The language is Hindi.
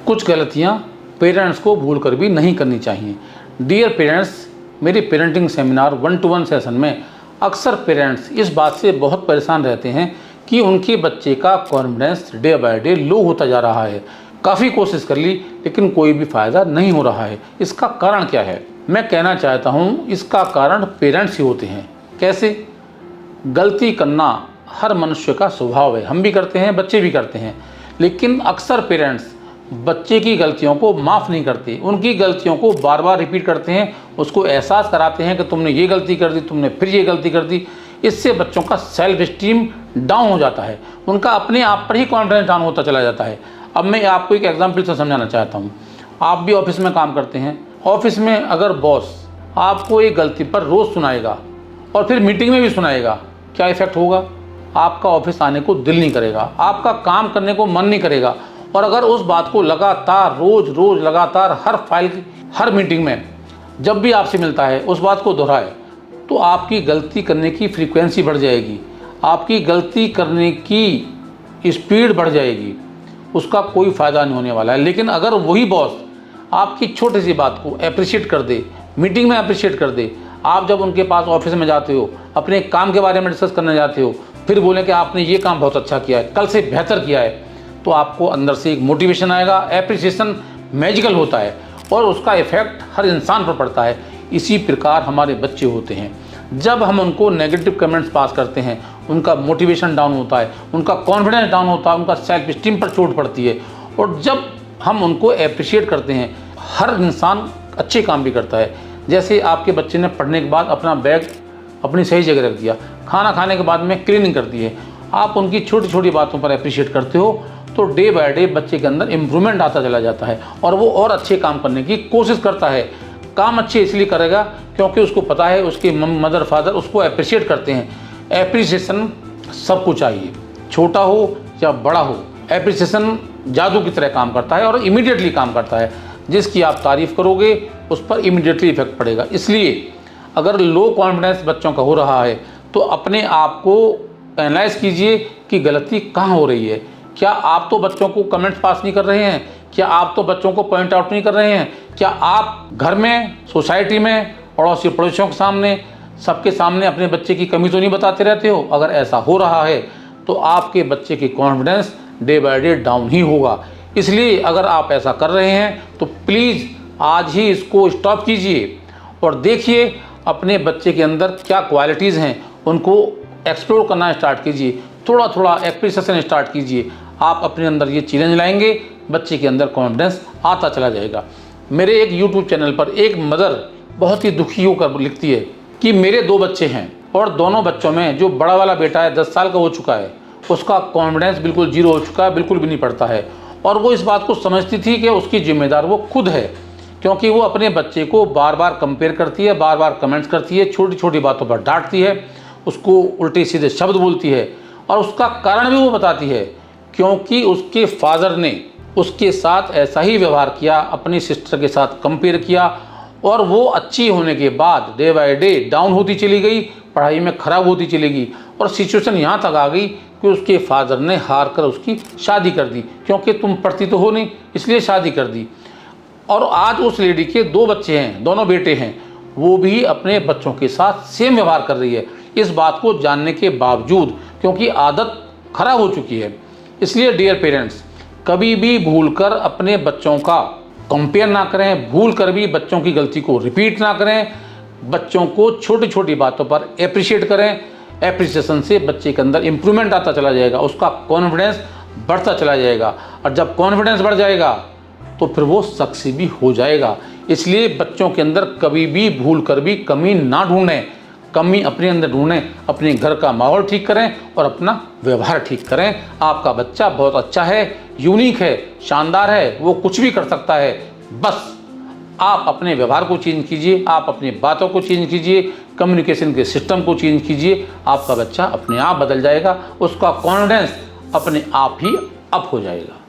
कुछ गलतियाँ पेरेंट्स को भूल कर भी नहीं करनी चाहिए। डियर पेरेंट्स, मेरे पेरेंटिंग सेमिनार 1-to-1 सेशन में अक्सर पेरेंट्स इस बात से बहुत परेशान रहते हैं कि उनके बच्चे का कॉन्फिडेंस डे बाय डे लो होता जा रहा है। काफ़ी कोशिश कर ली लेकिन कोई भी फ़ायदा नहीं हो रहा है। इसका कारण क्या है? मैं कहना चाहता हूँ इसका कारण पेरेंट्स ही होते हैं। कैसे? गलती करना हर मनुष्य का स्वभाव है, हम भी करते हैं, बच्चे भी करते हैं। लेकिन अक्सर पेरेंट्स बच्चे की गलतियों को माफ़ नहीं करते, उनकी गलतियों को बार बार रिपीट करते हैं, उसको एहसास कराते हैं कि तुमने ये गलती कर दी, तुमने फिर ये गलती कर दी। इससे बच्चों का सेल्फ इस्टीम डाउन हो जाता है, उनका अपने आप पर ही कॉन्फिडेंस डाउन होता चला जाता है। अब मैं आपको एक एग्जाम्पल से समझाना चाहता हूँ। आप भी ऑफिस में काम करते हैं। ऑफिस में अगर बॉस आपको एक गलती पर रोज़ सुनाएगा और फिर मीटिंग में भी सुनाएगा, क्या इफ़ेक्ट होगा? आपका ऑफिस आने को दिल नहीं करेगा, आपका काम करने को मन नहीं करेगा। और अगर उस बात को लगातार रोज़ लगातार हर फाइल हर मीटिंग में जब भी आपसे मिलता है उस बात को दोहराए, तो आपकी गलती करने की फ्रीक्वेंसी बढ़ जाएगी, आपकी गलती करने की स्पीड बढ़ जाएगी, उसका कोई फ़ायदा नहीं होने वाला है। लेकिन अगर वही बॉस आपकी छोटी सी बात को अप्रिशिएट कर दे, मीटिंग में अप्रिशिएट कर दे, आप जब उनके पास ऑफिस में जाते हो, अपने काम के बारे में डिस्कस करने जाते हो, फिर बोले कि आपने ये काम बहुत अच्छा किया है, कल से बेहतर किया है, तो आपको अंदर से एक मोटिवेशन आएगा। एप्रिसिएशन मैजिकल होता है और उसका इफेक्ट हर इंसान पर पड़ता है। इसी प्रकार हमारे बच्चे होते हैं। जब हम उनको नेगेटिव कमेंट्स पास करते हैं, उनका मोटिवेशन डाउन होता है, उनका कॉन्फिडेंस डाउन होता है, उनका सेल्फ स्टीम पर चोट पड़ती है। और जब हम उनको अप्रिशिएट करते हैं, हर इंसान अच्छे काम भी करता है। जैसे आपके बच्चे ने पढ़ने के बाद अपना बैग अपनी सही जगह रख दिया, खाना खाने के बाद में क्लीनिंग कर दी है, आप उनकी छोटी छोटी बातों पर अप्रिशिएट करते हो, तो डे बाय डे बच्चे के अंदर इम्प्रूवमेंट आता चला जाता है और वो और अच्छे काम करने की कोशिश करता है। काम अच्छे इसलिए करेगा क्योंकि उसको पता है उसके मदर फादर उसको अप्रिशिएट करते हैं। एप्रिसिएशन सबको चाहिए, छोटा हो या बड़ा हो। एप्रिसिएशन जादू की तरह काम करता है और इमीडिएटली काम करता है। जिसकी आप तारीफ़ करोगे उस पर इमीडिएटली इफेक्ट पड़ेगा। इसलिए अगर लो कॉन्फिडेंस बच्चों का हो रहा है तो अपने आप को एनालाइज कीजिए कि गलती कहाँ हो रही है। क्या आप तो बच्चों को कमेंट्स पास नहीं कर रहे हैं? क्या आप तो बच्चों को पॉइंट आउट नहीं कर रहे हैं? क्या आप घर में, सोसाइटी में, पड़ोसी पड़ोसियों के सामने, सबके सामने अपने बच्चे की कमी तो नहीं बताते रहते हो? अगर ऐसा हो रहा है तो आपके बच्चे की confidence day by day down ही होगा। इसलिए अगर आप ऐसा कर रहे हैं तो प्लीज़ आज ही इसको स्टॉप कीजिए और देखिए अपने बच्चे के अंदर क्या क्वालिटीज़ हैं, उनको एक्सप्लोर करना स्टार्ट कीजिए। थोड़ा थोड़ा एप्रिसिएशन स्टार्ट कीजिए। आप अपने अंदर ये चैलेंज लाएंगे, बच्चे के अंदर कॉन्फिडेंस आता चला जाएगा। मेरे एक यूट्यूब चैनल पर एक मदर बहुत ही दुखी होकर लिखती है कि मेरे 2 बच्चे हैं और दोनों बच्चों में जो बड़ा वाला बेटा है 10 साल का हो चुका है, उसका कॉन्फिडेंस बिल्कुल जीरो हो चुका है, बिल्कुल भी नहीं पड़ता है। और वो इस बात को समझती थी कि उसकी जिम्मेदार वो खुद है, क्योंकि वो अपने बच्चे को बार बार कंपेयर करती है, बार बार कमेंट्स करती है, छोटी छोटी बातों पर डांटती है, उसको उल्टे सीधे शब्द बोलती है। और उसका कारण भी वो बताती है, क्योंकि उसके फादर ने उसके साथ ऐसा ही व्यवहार किया, अपनी सिस्टर के साथ कंपेयर किया और वो अच्छी होने के बाद डे बाय डे डाउन होती चली गई, पढ़ाई में ख़राब होती चली गई और सिचुएशन यहाँ तक आ गई कि उसके फादर ने हार कर उसकी शादी कर दी, क्योंकि तुम पढ़ती तो हो नहीं इसलिए शादी कर दी। और आज उस लेडी के 2 बच्चे हैं, दोनों बेटे हैं, वो भी अपने बच्चों के साथ सेम व्यवहार कर रही है, इस बात को जानने के बावजूद, क्योंकि आदत खराब हो चुकी है। इसलिए डियर पेरेंट्स, कभी भी भूलकर अपने बच्चों का कंपेयर ना करें, भूल कर भी बच्चों की गलती को रिपीट ना करें। बच्चों को छोटी छोटी बातों पर एप्रिशिएट करें। एप्रिसिएशन से बच्चे के अंदर इम्प्रूवमेंट आता चला जाएगा, उसका कॉन्फिडेंस बढ़ता चला जाएगा और जब कॉन्फिडेंस बढ़ जाएगा तो फिर वो सक्सेस भी हो जाएगा। इसलिए बच्चों के अंदर कभी भी भूल कर भी कमी ना ढूंढें, कमी अपने अंदर ढूंढें, अपने घर का माहौल ठीक करें और अपना व्यवहार ठीक करें। आपका बच्चा बहुत अच्छा है, यूनिक है, शानदार है, वो कुछ भी कर सकता है। बस आप अपने व्यवहार को चेंज कीजिए, आप अपनी बातों को चेंज कीजिए, कम्युनिकेशन के सिस्टम को चेंज कीजिए, आपका बच्चा अपने आप बदल जाएगा, उसका कॉन्फिडेंस अपने आप ही अप हो जाएगा।